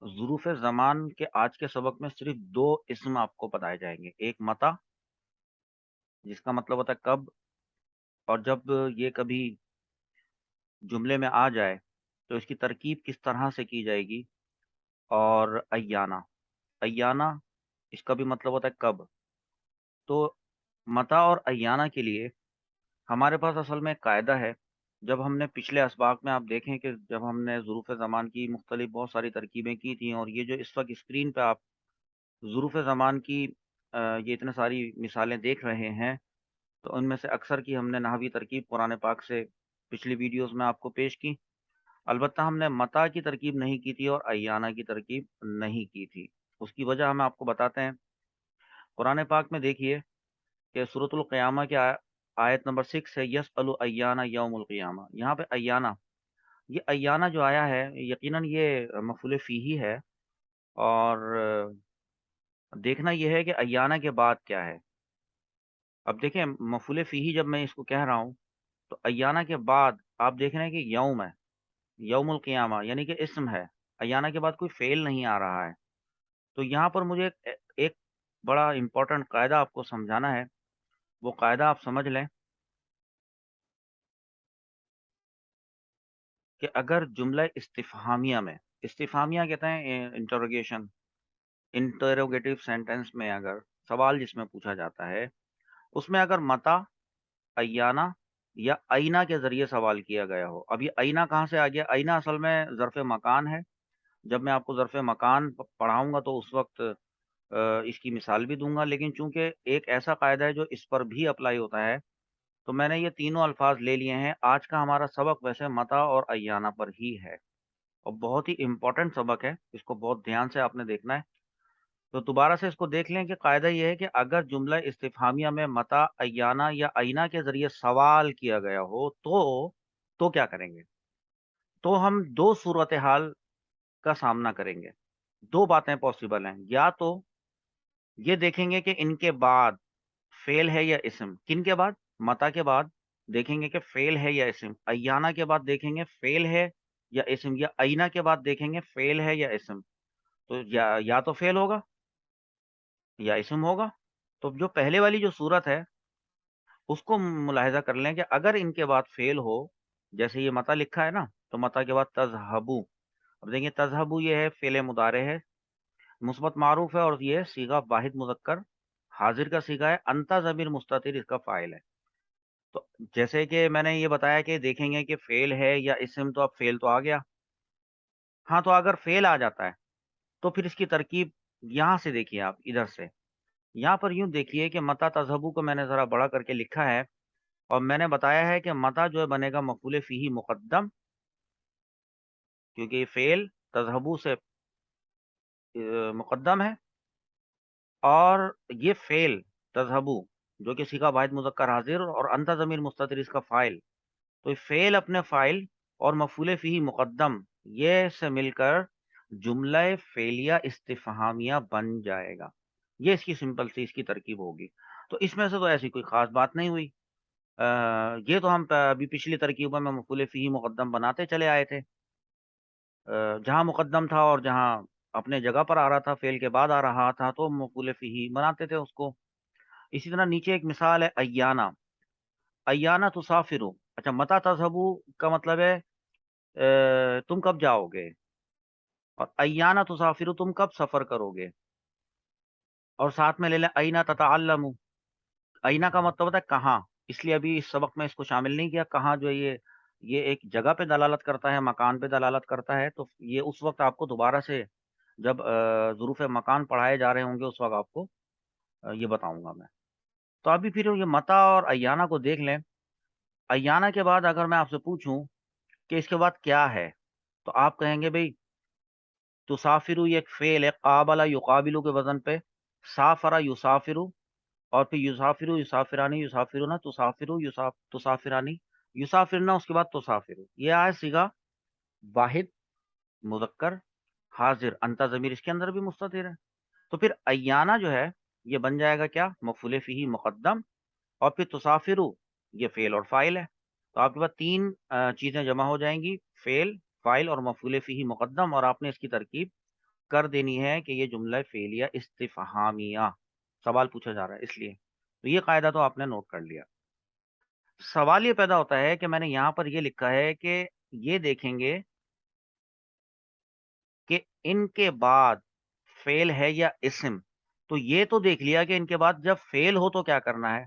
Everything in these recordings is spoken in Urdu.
ظروف زمان کے آج کے سبق میں صرف 2 اسم آپ کو بتائے جائیں گے۔ ایک متی جس کا مطلب ہوتا ہے کب، اور جب یہ کبھی جملے میں آ جائے تو اس کی ترکیب کس طرح سے کی جائے گی، اور ایانہ۔ ایانہ اس کا بھی مطلب ہوتا ہے کب۔ تو متی اور ایانہ کے لیے ہمارے پاس اصل میں ایک قاعدہ ہے۔ جب ہم نے پچھلے اسباق میں آپ دیکھیں کہ جب ہم نے ظروف زمان کی مختلف بہت ساری ترکیبیں کی تھیں، اور یہ جو اس وقت اسکرین پہ آپ ظروف زمان کی یہ اتنے ساری مثالیں دیکھ رہے ہیں، تو ان میں سے اکثر کی ہم نے نحوی ترکیب قرآن پاک سے پچھلی ویڈیوز میں آپ کو پیش کی۔ البتہ ہم نے متی کی ترکیب نہیں کی تھی اور ایانہ کی ترکیب نہیں کی تھی۔ اس کی وجہ ہم آپ کو بتاتے ہیں۔ قرآن پاک میں دیکھیے کہ سورۃ القیامہ کے آیت نمبر 6 ہے، یسأل ایانہ یوم القیامہ۔ یہاں پہ ایانہ، یہ ایانہ جو آیا ہے یقیناً یہ مفعول فیہ ہے، اور دیکھنا یہ ہے کہ ایانہ کے بعد کیا ہے۔ اب دیکھیں مفعول فیہ جب میں اس کو کہہ رہا ہوں تو ایانہ کے بعد آپ دیکھ رہے ہیں کہ یوم ہے، یوم القیامہ یعنی کہ اسم ہے۔ ایانہ کے بعد کوئی فعل نہیں آ رہا ہے۔ تو یہاں پر مجھے ایک بڑا امپورٹنٹ قاعدہ آپ کو سمجھانا ہے۔ وہ قاعدہ آپ سمجھ لیں کہ اگر جملہ استفہامیہ میں، استفہامیہ کہتے ہیں انٹروگیشن، انٹروگیٹو سینٹینس میں اگر سوال جس میں پوچھا جاتا ہے، اس میں اگر متی، ایانہ یا اینہ کے ذریعے سوال کیا گیا ہو۔ اب یہ اینہ کہاں سے آ گیا؟ اینہ اصل میں ظرف مکان ہے۔ جب میں آپ کو ظرف مکان پڑھاؤں گا تو اس وقت اس کی مثال بھی دوں گا، لیکن چونکہ ایک ایسا قاعدہ ہے جو اس پر بھی اپلائی ہوتا ہے، تو میں نے یہ تینوں الفاظ لے لیے ہیں۔ آج کا ہمارا سبق ویسے متی اور ایانہ پر ہی ہے، اور بہت ہی امپورٹنٹ سبق ہے، اس کو بہت دھیان سے آپ نے دیکھنا ہے۔ تو دوبارہ سے اس کو دیکھ لیں کہ قاعدہ یہ ہے کہ اگر جملہ استفہامیہ میں متی، ایانہ یا اینہ کے ذریعے سوال کیا گیا ہو تو کیا کریں گے؟ تو ہم 2 صورتحال کا سامنا کریں گے۔ 2 باتیں پاسبل ہیں، یا تو یہ دیکھیں گے کہ ان کے بعد فعل ہے یا اسم۔ کن کے بعد؟ متی کے بعد دیکھیں گے کہ فعل ہے یا اسم۔ ایانہ کے بعد دیکھیں گے فعل ہے یا اسم، یا اینہ کے بعد دیکھیں گے فعل ہے یا اسم۔ تو یا تو فعل ہوگا یا اسم ہوگا۔ تو جو پہلے والی جو صورت ہے اس کو ملاحظہ کر لیں کہ اگر ان کے بعد فعل ہو، جیسے یہ متی لکھا ہے نا، تو متی کے بعد تذہبو۔ اب دیکھیں تذہبو یہ ہے فعل مضارع ہے، مثبت معروف ہے، اور یہ صیغہ واحد مذکر حاضر کا صیغہ ہے۔ انت ضمیر مستتر اس کا فاعل ہے۔ تو جیسے کہ میں نے یہ بتایا کہ دیکھیں گے کہ فعل ہے یا اسم، تو اب فعل تو آ گیا۔ ہاں، تو اگر فعل آ جاتا ہے تو پھر اس کی ترکیب یہاں سے دیکھیے، آپ ادھر سے یہاں پر یوں دیکھیے کہ متی تذہبو کو میں نے ذرا بڑا کر کے لکھا ہے، اور میں نے بتایا ہے کہ متی جو ہے بنے گا مفعول فیہ مقدم، کیونکہ یہ فعل تذہبو سے مقدم ہے، اور یہ فعل تذہبو جو کہ صیغہ واحد مذکر حاضر، اور انت ضمیر مستتر اس کا فاعل۔ تو فعل اپنے فاعل اور مفعول فیہ مقدم یہ سے مل کر جملہ فعلیہ استفہامیہ بن جائے گا۔ یہ اس کی سمپل سی اس کی ترکیب ہوگی۔ تو اس میں سے تو ایسی کوئی خاص بات نہیں ہوئی۔ یہ تو ہم ابھی پچھلی ترکیبوں میں مفعول فیہ مقدم بناتے چلے آئے تھے۔ جہاں مقدم تھا اور جہاں اپنے جگہ پر آ رہا تھا، فعل کے بعد آ رہا تھا، تو مفعول فیہ بناتے تھے اس کو۔ اسی طرح نیچے ایک مثال ہے ایانہ۔ ایانہ تسافروا۔ اچھا، متی تذهبوا کا مطلب ہے تم کب جاؤ گے، اور ایانہ تسافروا تم کب سفر کرو گے، اور ساتھ میں لے لیں اینہ تتعلموا۔ اینہ کا مطلب ہوتا ہے کہاں، اس لیے ابھی اس سبق میں اس کو شامل نہیں کیا۔ کہاں جو ہے یہ ایک جگہ پہ دلالت کرتا ہے، مکان پہ دلالت کرتا ہے۔ تو یہ اس وقت آپ کو دوبارہ سے جب ظروف مکان پڑھائے جا رہے ہوں گے اس وقت آپ کو یہ بتاؤں گا میں۔ تو ابھی پھر یہ متی اور ایانہ کو دیکھ لیں۔ ایانہ کے بعد اگر میں آپ سے پوچھوں کہ اس کے بعد کیا ہے، تو آپ کہیں گے بھئی تسافروا یہ ایک فعل ہے، قابل یقابل کے وزن پہ، سافر یسافر، اور پھر یسافر یسافرانی یسافرون تسافر تسافرانی یسافرنا، اس کے بعد تسافر۔ یہ آئے صیغہ واحد مذکر حاضر، انت ضمیر اس کے اندر بھی مستتر ہے۔ تو پھر ایانہ جو ہے یہ بن جائے گا کیا؟ مفعول فیہ مقدم، اور پھر تسافرو یہ فعل اور فاعل ہے۔ تو آپ کے پاس 3 چیزیں جمع ہو جائیں گی، فعل، فاعل اور مفعول فیہ مقدم، اور آپ نے اس کی ترکیب کر دینی ہے کہ یہ جملہ فعلیہ استفہامیہ، سوال پوچھا جا رہا ہے اس لیے۔ تو یہ قاعدہ تو آپ نے نوٹ کر لیا۔ سوال یہ پیدا ہوتا ہے کہ میں نے یہاں پر یہ لکھا ہے کہ یہ دیکھیں گے کہ ان کے بعد فعل ہے یا اسم، تو یہ تو دیکھ لیا کہ ان کے بعد جب فعل ہو تو کیا کرنا ہے،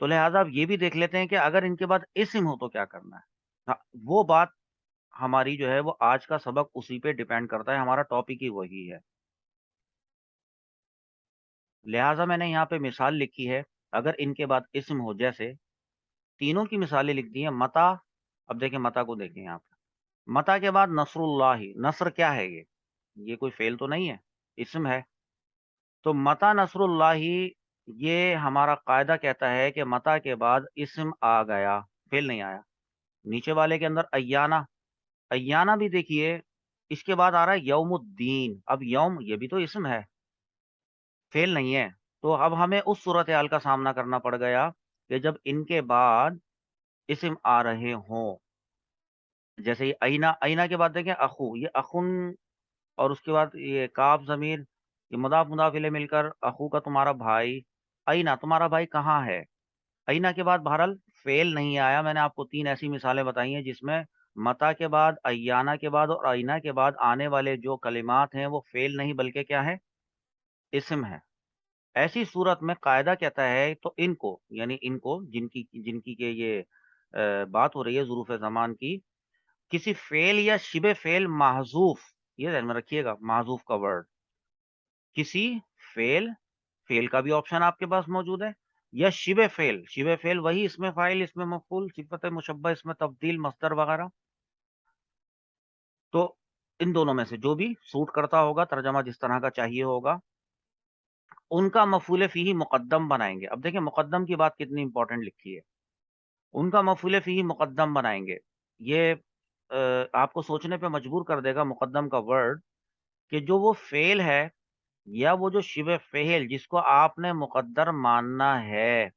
تو لہٰذا اب یہ بھی دیکھ لیتے ہیں کہ اگر ان کے بعد اسم ہو تو کیا کرنا ہے۔ ہاں، وہ بات ہماری جو ہے وہ آج کا سبق اسی پہ ڈیپینڈ کرتا ہے، ہمارا ٹاپک ہی وہی ہے۔ لہٰذا میں نے یہاں پہ مثال لکھی ہے، اگر ان کے بعد اسم ہو، جیسے تینوں کی مثالیں لکھ دی ہیں۔ متا، اب دیکھیں متا کو دیکھیں یہاں پہ، متا کے بعد نصر اللہ، نصر کیا ہے یہ کوئی فعل تو نہیں ہے، اسم ہے۔ تو متا نصر اللہ، یہ ہمارا قاعدہ کہتا ہے کہ متا کے بعد اسم آ گیا، فعل نہیں آیا۔ نیچے والے کے اندر ایانہ، ایانہ بھی دیکھیے اس کے بعد آ رہا ہے یوم الدین، اب یوم یہ بھی تو اسم ہے، فعل نہیں ہے۔ تو اب ہمیں اس صورتحال کا سامنا کرنا پڑ گیا کہ جب ان کے بعد اسم آ رہے ہوں، جیسے یہ اینا، اینا کے بعد دیکھیں اخو، یہ اخن، اور اس کے بعد یہ کاف ضمیر، یہ مضاف مضاف الیہ مل کر اخو کا تمہارا بھائی، اینا تمہارا بھائی کہاں ہے۔ اینا کے بعد بہرحال فعل نہیں آیا۔ میں نے آپ کو 3 ایسی مثالیں بتائی ہیں جس میں متا کے بعد، ایانا کے بعد اور اینا کے بعد آنے والے جو کلمات ہیں وہ فعل نہیں بلکہ کیا ہے، اسم ہے۔ ایسی صورت میں قاعدہ کہتا ہے تو ان کو، یعنی ان کو جن کی کہ یہ بات ہو رہی ہے ظروف زمان کی، کسی فعل یا شبہ فعل محذوف، یہ ذہن میں رکھیے گا، محذوف کا ورڈ، کسی فعل، فعل کا بھی آپشن آپ کے پاس موجود ہے، یا شبہ فعل، شبہ فعل وہی اس میں فاعل، اس میں مفعول، صفت مشبہ، اس میں تبدیل، مصدر وغیرہ، تو ان دونوں میں سے جو بھی سوٹ کرتا ہوگا، ترجمہ جس طرح کا چاہیے ہوگا، ان کا مفعول فیہ مقدم بنائیں گے۔ اب دیکھیں مقدم کی بات کتنی امپورٹنٹ لکھی ہے، ان کا مفعول فیہ مقدم بنائیں گے۔ یہ آپ کو سوچنے پہ مجبور کر دے گا مقدم کا ورڈ، کہ جو وہ فعل ہے یا وہ جو شبہ فعل جس کو آپ نے مقدر ماننا ہے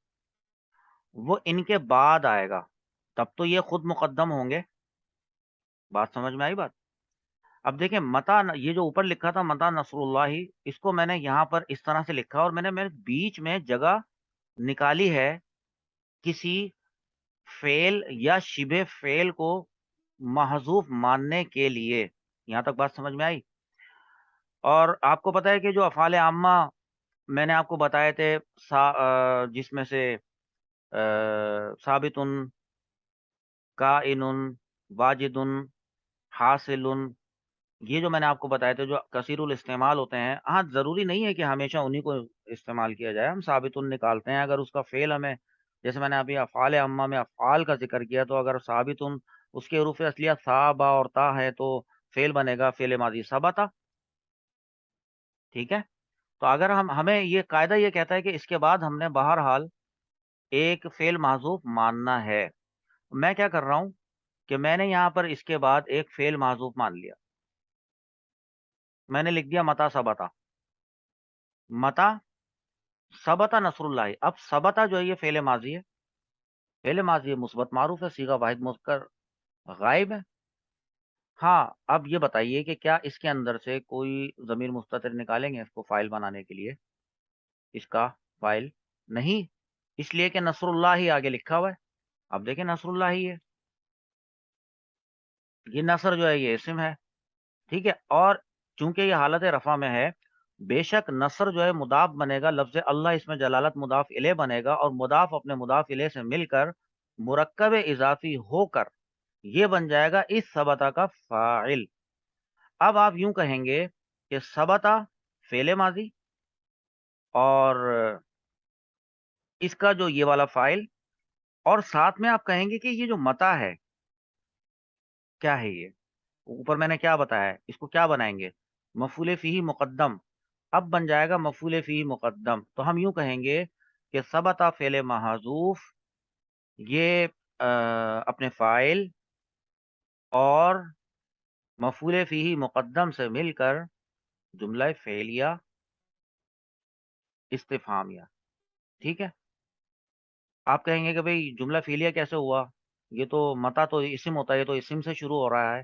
وہ ان کے بعد آئے گا، تب تو یہ خود مقدم ہوں گے۔ بات سمجھ میں آئی بات؟ اب دیکھیں متا، یہ جو اوپر لکھا تھا متا نصر اللہ، اس کو میں نے یہاں پر اس طرح سے لکھا اور میں نے بیچ میں جگہ نکالی ہے کسی فعل یا شبہ فعل کو محذوف ماننے کے لیے۔ یہاں تک بات سمجھ میں آئی؟ اور آپ کو پتا ہے کہ جو افعال عامہ میں نے آپ کو بتائے تھے، جس میں سے ثابت، کائن، واجد، حاصل، یہ جو میں نے آپ کو بتایا تھے جو کثیر الاستعمال ہوتے ہیں، ہاں ضروری نہیں ہے کہ ہمیشہ انہی کو استعمال کیا جائے، ہم ثابت نکالتے ہیں اگر اس کا فعل ہمیں، جیسے میں نے ابھی افعال عامہ میں افعال کا ذکر کیا، تو اگر ثابت اس کے حروف اصلیہ ثا، با اور تا ہے تو فعل بنے گا فعل ماضی ثبتا، ٹھیک ہے۔ تو اگر ہمیں یہ قاعدہ یہ کہتا ہے کہ اس کے بعد ہم نے بہرحال ایک فعل محذوف ماننا ہے، میں کیا کر رہا ہوں کہ میں نے یہاں پر اس کے بعد ایک فعل محذوف مان لیا، میں نے لکھ دیا متا ثبتا، متا ثبتا نصر اللہ۔ اب ثبتا جو ہے یہ فعل ماضی ہے، فعل ماضی ہے، مثبت معروف ہے، صیغہ واحد مذکر غائب ہے۔ ہاں، اب یہ بتائیے کہ کیا اس کے اندر سے کوئی ضمیر مستتر نکالیں گے اس کو فاعل بنانے کے لیے؟ اس کا فاعل نہیں، اس لیے کہ نصر اللہ ہی آگے لکھا ہوا ہے۔ اب دیکھیں نصر اللہ ہی ہے، یہ نصر جو ہے یہ اسم ہے، ٹھیک ہے۔ اور چونکہ یہ حالت رفع میں ہے، بے شک نصر جو ہے مضاف بنے گا، لفظ اللہ اس میں جلالت مضاف الیہ بنے گا، اور مضاف اپنے مضاف الیہ سے مل کر مرکب اضافی ہو کر یہ بن جائے گا اس ثبتا کا فاعل۔ اب آپ یوں کہیں گے کہ ثبتا فعل ماضی، اور اس کا جو یہ والا فاعل، اور ساتھ میں آپ کہیں گے کہ یہ جو متا ہے کیا ہے، یہ اوپر میں نے کیا بتایا ہے، اس کو کیا بنائیں گے، مفعول فیہ مقدم۔ اب بن جائے گا مفعول فیہ مقدم، تو ہم یوں کہیں گے کہ ثبت فعل محذوف، یہ اپنے فاعل اور مفعول فیہ مقدم سے مل کر جملہ فعلیہ استفہامیہ، ٹھیک ہے۔ آپ کہیں گے کہ بھئی جملہ فعلیہ کیسے ہوا، یہ تو متا تو اسم ہوتا ہے، یہ تو اسم سے شروع ہو رہا ہے،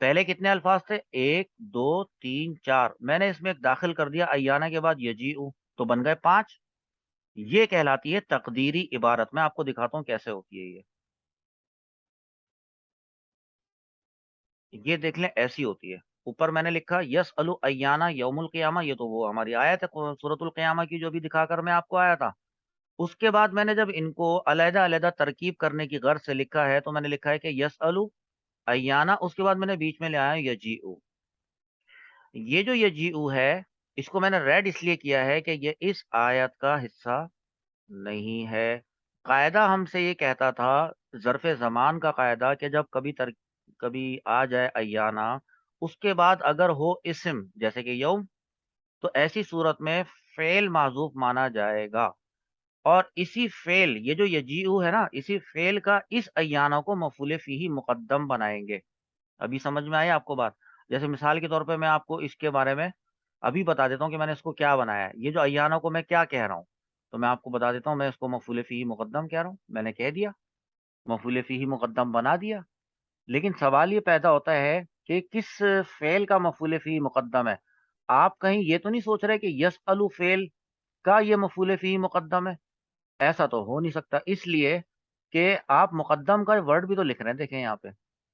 پہلے کتنے الفاظ تھے؟ 1 2 3 4، میں نے اس میں ایک داخل کر دیا ایانا کے بعد یجیء، تو بن گئے 5۔ یہ کہلاتی ہے تقدیری عبارت۔ میں آپ کو دکھاتا ہوں کیسے ہوتی ہے یہ دیکھ لیں، ایسی ہوتی ہے۔ اوپر میں نے لکھا یسأل ایانا یوم القیامہ، یہ تو وہ ہماری آیت ہے سورۃ القیامہ کی جو بھی دکھا کر میں آپ کو آیا تھا۔ اس کے بعد میں نے جب ان کو علیحدہ علیحدہ ترکیب کرنے کی غرض سے لکھا ہے تو میں نے لکھا ہے کہ یسأل ایانا، اس کے بعد میں نے بیچ میں لے آیا یجیء۔ یہ جو یجیء ہے، اس کو میں نے ریڈ اس لیے کیا ہے کہ یہ اس آیت کا حصہ نہیں ہے۔ قاعدہ ہم سے یہ کہتا تھا، ظرف زمان کا قاعدہ، کہ جب کبھی آ جائے ایانا، اس کے بعد اگر ہو اسم جیسے کہ یوم، تو ایسی صورت میں فعل معذوف مانا جائے گا، اور اسی فعل، یہ جو یجیء ہے نا، اسی فعل کا اس ایانا کو مفعول فیہ مقدم بنائیں گے۔ ابھی سمجھ میں آئی آپ کو بات؟ جیسے مثال کے طور پہ میں آپ کو اس کے بارے میں ابھی بتا دیتا ہوں کہ میں نے اس کو کیا بنایا ہے۔ یہ جو ایانا کو میں کیا کہہ رہا ہوں، تو میں آپ کو بتا دیتا ہوں، میں اس کو مفعول فیہ مقدم کہہ رہا ہوں، میں نے کہہ دیا، مفعول فیہ مقدم بنا دیا۔ لیکن سوال یہ پیدا ہوتا ہے کہ کس فعل کا مفعول فیہ مقدم ہے؟ آپ کہیں یہ تو نہیں سوچ رہے کہ یسأل فعل کا یہ مفعول فیہ مقدم ہے؟ ایسا تو ہو نہیں سکتا، اس لیے کہ آپ مقدم کا ورڈ بھی تو لکھ رہے ہیں، دیکھیں یہاں پہ۔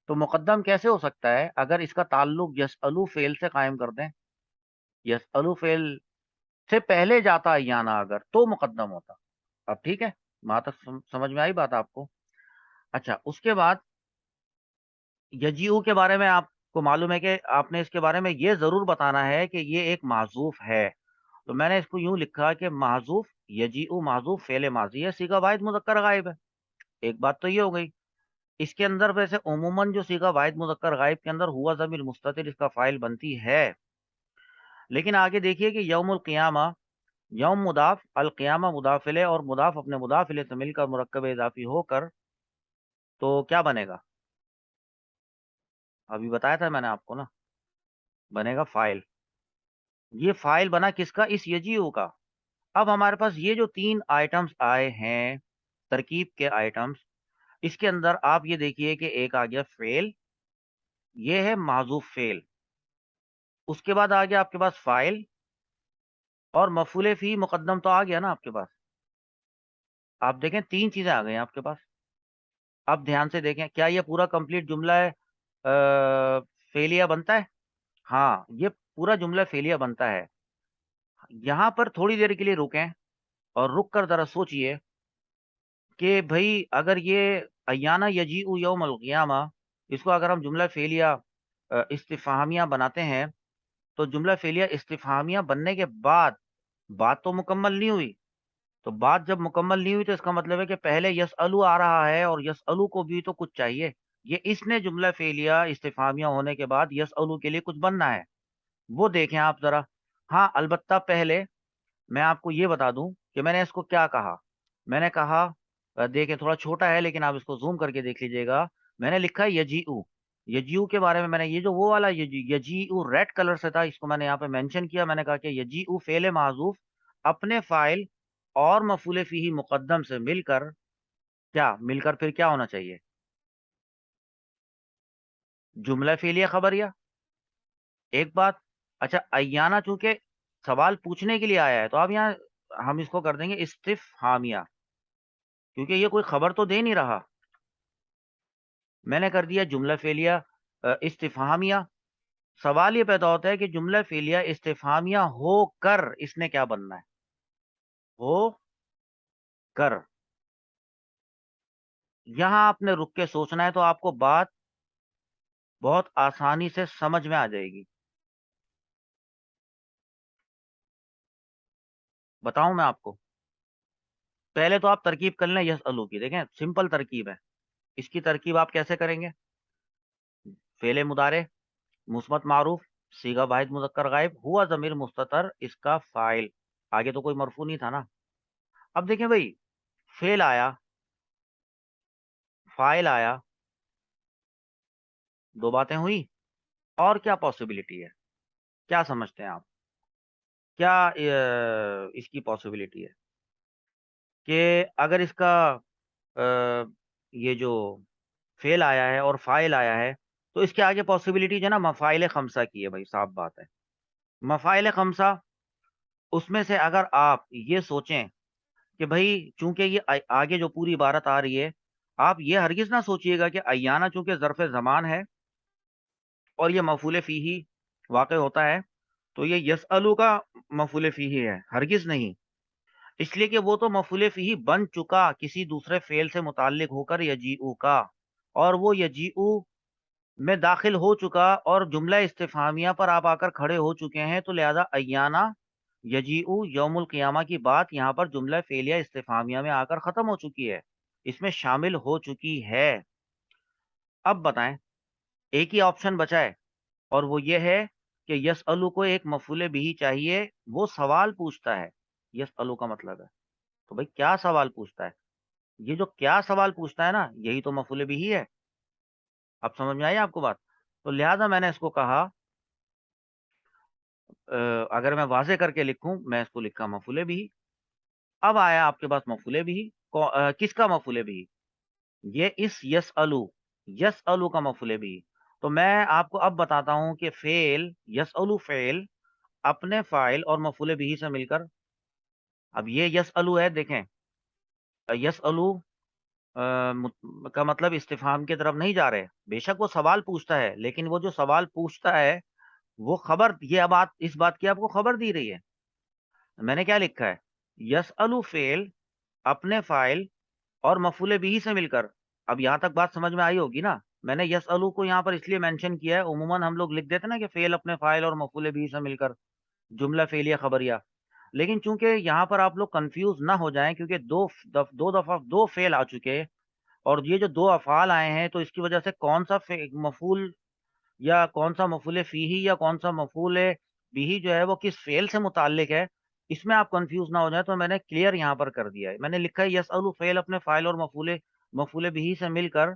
تو مقدم کیسے ہو سکتا ہے اگر اس کا تعلق یسأل فعل سے قائم کر دیں؟ یسأل فعل سے پہلے جاتا ایانا اگر، تو مقدم ہوتا۔ اب ٹھیک ہے، وہاں تک سمجھ میں آئی بات آپ کو؟ اچھا، اس کے بعد یجیء کے بارے میں آپ کو معلوم ہے کہ آپ نے اس کے بارے میں یہ ضرور بتانا ہے کہ یہ ایک معذوف ہے۔ تو میں نے اس کو یوں لکھا کہ معذوف، یجیء معذوف فعل ماضی ہے، صیغہ واحد مذکر غائب ہے۔ ایک بات تو یہ ہو گئی۔ اس کے اندر ویسے عموماً جو صیغہ واحد مذکر غائب کے اندر ہوا ضمیر مستتر اس کا فاعل بنتی ہے، لیکن آگے دیکھیے کہ یوم القیامہ، یوم مضاف، القیامہ مضاف الیہ، اور مضاف اپنے مضاف الیہ سے مل کر مرکب اضافی ہو کر تو کیا بنے گا؟ ابھی بتایا تھا میں نے آپ کو نا، بنے گا فاعل۔ یہ فاعل بنا کس کا؟ اس یجیء کا۔ اب ہمارے پاس یہ جو 3 آئٹمز آئے ہیں، ترکیب کے آئٹمز، اس کے اندر آپ یہ دیکھیے کہ ایک آ گیا فعل، یہ ہے معذوف فعل۔ اس کے بعد آ گیا آپ کے پاس فاعل، اور مفعول فی مقدم تو آ گیا نا آپ کے پاس۔ آپ دیکھیں 3 چیزیں آ گئی ہیں آپ کے پاس۔ اب دھیان سے دیکھیں، کیا یہ پورا کمپلیٹ جملہ ہے فعلیہ بنتا ہے؟ ہاں، یہ پورا جملہ فعلیہ بنتا ہے۔ یہاں پر تھوڑی دیر کے لیے رکیں اور رک کر ذرا سوچئے کہ بھئی اگر یہ ایانا یجیء یوم القیامہ، اس کو اگر ہم جملہ فعلیہ استفہامیہ بناتے ہیں، تو جملہ فعلیہ استفہامیہ بننے کے بعد بات تو مکمل نہیں ہوئی۔ تو بات جب مکمل نہیں ہوئی تو اس کا مطلب ہے کہ پہلے یسألو آ رہا ہے، اور یسألو کو بھی تو کچھ چاہیے۔ یہ اس نے جملہ فعلیہ استفہامیہ ہونے کے بعد یسألو کے لیے کچھ بننا ہے، وہ دیکھیں آپ ذرا۔ ہاں، البتہ پہلے میں آپ کو یہ بتا دوں کہ میں نے اس کو کیا کہا۔ میں نے کہا، دیکھیں تھوڑا چھوٹا ہے لیکن آپ اس کو زوم کر کے دیکھ لیجئے گا، میں نے لکھا ہے یجیء۔ یجیء کے بارے میں نے یہ جو وہ والا یجیء ریڈ کلر سے تھا، اس کو میں نے یہاں پہ مینشن کیا۔ میں نے کہا کہ یجیء فعل معذوف اپنے فاعل اور مفعول فیہ مقدم سے مل کر، کیا مل کر پھر کیا ہونا چاہیے؟ جملہ فعلیہ خبریہ۔ ایک بات، اچھا ایانا چونکہ سوال پوچھنے کے لیے آیا ہے، تو اب یہاں ہم اس کو کر دیں گے استفہامیہ، کیونکہ یہ کوئی خبر تو دے نہیں رہا۔ میں نے کر دیا جملہ فعلیہ استفہامیہ۔ سوال یہ پیدا ہوتا ہے کہ جملہ فعلیہ استفہامیہ ہو کر اس نے کیا بننا ہے؟ ہو کر۔ یہاں آپ نے رک کے سوچنا ہے تو آپ کو بات بہت آسانی سے سمجھ میں آ جائے گی۔ بتاؤں میں آپ کو؟ پہلے تو آپ ترکیب کر لیں یسألو کی، دیکھیں سمپل ترکیب ہے۔ اس کی ترکیب آپ کیسے کریں گے؟ فعل مضارع مثبت معروف، صیغہ واحد مذکر غائب، ہوا ضمیر مستتر اس کا فاعل، آگے تو کوئی مرفوع نہیں تھا نا۔ اب دیکھیں بھئی، فعل آیا، فاعل آیا، دو باتیں ہوئی، اور کیا پاسبلٹی ہے؟ کیا سمجھتے ہیں آپ؟ کیا اس کی پاسبلٹی ہے کہ اگر اس کا یہ جو فعل آیا ہے اور فاعل آیا ہے، تو اس کے آگے پاسبلٹی جو ہے نا مفاعل خمسہ کی ہے بھائی، صاف بات ہے. مفاعل خمسہ اس میں سے اگر آپ یہ سوچیں کہ بھائی چونکہ یہ آگے جو پوری عبارت آ رہی ہے، آپ یہ ہرگز نہ سوچئے گا کہ ایانہ چونکہ ظرف زمان ہے اور یہ مفعول فیہ واقع ہوتا ہے تو یہ یسألو کا مفعول فیہ ہے، ہرگز نہیں. اس لیے کہ وہ تو مفعول فیہ بن چکا کسی دوسرے فعل سے متعلق ہو کر یجیء کا، اور وہ یجیء میں داخل ہو چکا اور جملہ استفہامیہ پر آپ آ کر کھڑے ہو چکے ہیں، تو لہذا ایانہ یجیء یوم القیامہ کی بات یہاں پر جملہ فعلیہ استفہامیہ میں آ کر ختم ہو چکی ہے، اس میں شامل ہو چکی ہے. اب بتائیں، ایک ہی آپشن بچا ہے اور وہ یہ ہے کہ یسألو کو ایک مفعول بھی چاہیے. وہ سوال پوچھتا ہے، یسألو کا مطلب ہے تو بھائی کیا سوال پوچھتا ہے؟ یہ جو کیا سوال پوچھتا ہے نا، یہی تو مفعول بھی ہے. اب سمجھ میں آئی آپ کو بات؟ تو لہذا میں نے اس کو کہا اگر میں واضح کر کے لکھوں، میں اس کو لکھا مفعول بھی. اب آیا آپ کے پاس مفعول بھی، کس کا مفعول بھی؟ یہ اس یسألو کا مفعول بھی. تو میں آپ کو اب بتاتا ہوں کہ فعل یسألو فعل اپنے فاعل اور مفعول بھی سے مل کر، اب یہ یسألو ہے، دیکھیں یسألو کا مطلب استفہام کی طرف نہیں جا رہے، بے شک وہ سوال پوچھتا ہے، لیکن وہ جو سوال پوچھتا ہے وہ خبر، یہ بات اس بات کی آپ کو خبر دی رہی ہے. میں نے کیا لکھا ہے؟ یسألو فعل اپنے فاعل اور مفعول بھی سے مل کر. اب یہاں تک بات سمجھ میں آئی ہوگی نا. میں نے یسألو کو یہاں پر اس لیے مینشن کیا ہے، عموماً ہم لوگ لکھ دیتے نا کہ فعل اپنے فاعل اور مفعول بھی سے مل کر جملہ فعلیہ خبریہ، لیکن چونکہ یہاں پر آپ لوگ کنفیوز نہ ہو جائیں کیونکہ دو دفعہ دو فعل آ چکے اور یہ جو دو افعال آئے ہیں تو اس کی وجہ سے کون سا مفعول یا کون سا مفعول فیہ یا کون سا مفعول بھی جو ہے وہ کس فعل سے متعلق ہے، اس میں آپ کنفیوز نہ ہو جائیں. تو میں نے کلیئر یہاں پر کر دیا ہے، میں نے لکھا ہے یسألو فعل اپنے فاعل اور مفعول بھی سے مل کر.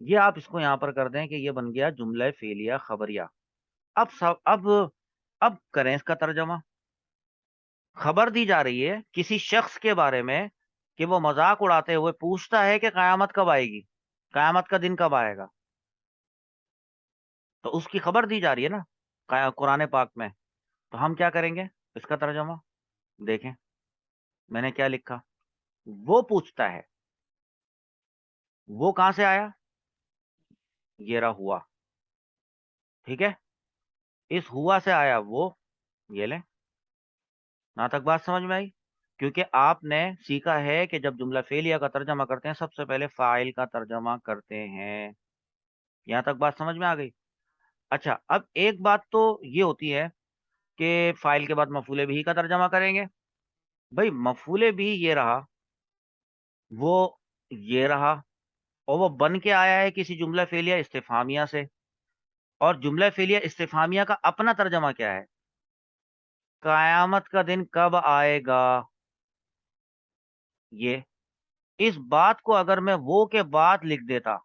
یہ آپ اس کو یہاں پر کر دیں کہ یہ بن گیا جملہ فعلیہ خبریہ. اب کریں اس کا ترجمہ. خبر دی جا رہی ہے کسی شخص کے بارے میں کہ وہ مذاق اڑاتے ہوئے پوچھتا ہے کہ قیامت کب آئے گی، قیامت کا دن کب آئے گا. تو اس کی خبر دی جا رہی ہے نا قرآن پاک میں. تو ہم کیا کریں گے اس کا ترجمہ؟ دیکھیں میں نے کیا لکھا. وہ پوچھتا ہے، وہ کہاں سے آیا؟ یہ رہا ہوا، ٹھیک ہے، اس ہوا سے آیا وہ. یہ لیں، نہ تک بات سمجھ میں آئی؟ کیونکہ آپ نے سیکھا ہے کہ جب جملہ فعلیہ کا ترجمہ کرتے ہیں سب سے پہلے فاعل کا ترجمہ کرتے ہیں. یہاں تک بات سمجھ میں آ گئی؟ اچھا، اب ایک بات تو یہ ہوتی ہے کہ فاعل کے بعد مفعول بھی کا ترجمہ کریں گے. بھائی مفعول بھی یہ رہا، وہ یہ رہا، اور وہ بن کے آیا ہے کسی جملہ فعلیہ استفہامیہ سے. اور جملہ فعلیہ استفہامیہ کا اپنا ترجمہ کیا ہے؟ قیامت کا دن کب آئے گا. یہ اس بات کو اگر میں وہ کے بعد لکھ دیتا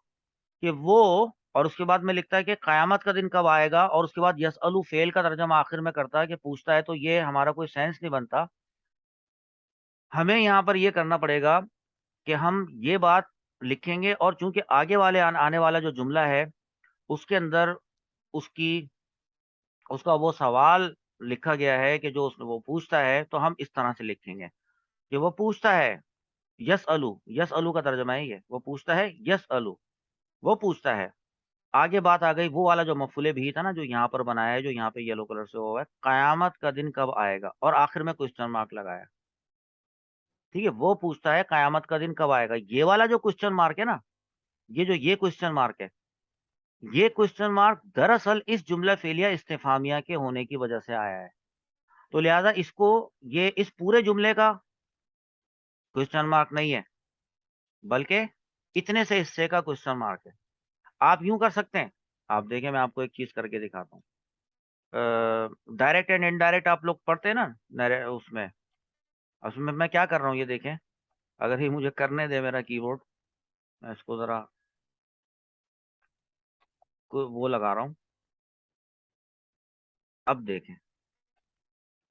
کہ وہ، اور اس کے بعد میں لکھتا ہے کہ قیامت کا دن کب آئے گا، اور اس کے بعد یسألو فعل کا ترجمہ آخر میں کرتا ہے کہ پوچھتا ہے، تو یہ ہمارا کوئی سینس نہیں بنتا. ہمیں یہاں پر یہ کرنا پڑے گا کہ ہم یہ بات لکھیں گے، اور چونکہ آگے والے آنے والا جو جملہ ہے اس کے اندر اس کا وہ سوال لکھا گیا ہے کہ جو وہ پوچھتا ہے، تو ہم اس طرح سے لکھیں گے کہ وہ پوچھتا ہے یسألو کا ترجمہ ہے یہ، وہ پوچھتا ہے یسألو، وہ پوچھتا ہے. آگے بات آ گئی وہ والا جو مفعول بھی تھا نا، جو یہاں پر بنایا ہے، جو یہاں پہ یلو کلر سے ہوا ہے، قیامت کا دن کب آئے گا، اور آخر میں کوسچن مارک لگایا. ٹھیک ہے، وہ پوچھتا ہے قیامت کا دن کب آئے گا. یہ والا جو کوسچن مارک ہے نا، یہ کوسچن مارک ہے، یہ کوسچن مارک دراصل اس جملہ فعلیہ استفہامیہ کے ہونے کی وجہ سے آیا ہے. تو لہذا اس کو، یہ اس پورے جملے کا کوسچن مارک نہیں ہے، بلکہ اتنے سے حصے کا کوسچن مارک ہے. آپ یوں کر سکتے ہیں، آپ دیکھیں میں آپ کو ایک چیز کر کے دکھاتا ہوں. ڈائریکٹ اینڈ انڈائریکٹ آپ لوگ پڑھتے ہیں نا اس میں میں کیا کر رہا ہوں یہ دیکھیں. اگر ہی مجھے کرنے دے میرا کی بورڈ، میں اس کو ذرا وہ لگا رہا ہوں. اب دیکھیں،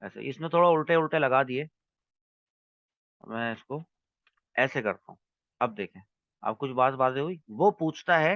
ایسے اس نے تھوڑا الٹے الٹے لگا دیے، میں اس کو ایسے کرتا ہوں. اب دیکھیں، اب کچھ بات واضح ہوئی. وہ پوچھتا ہے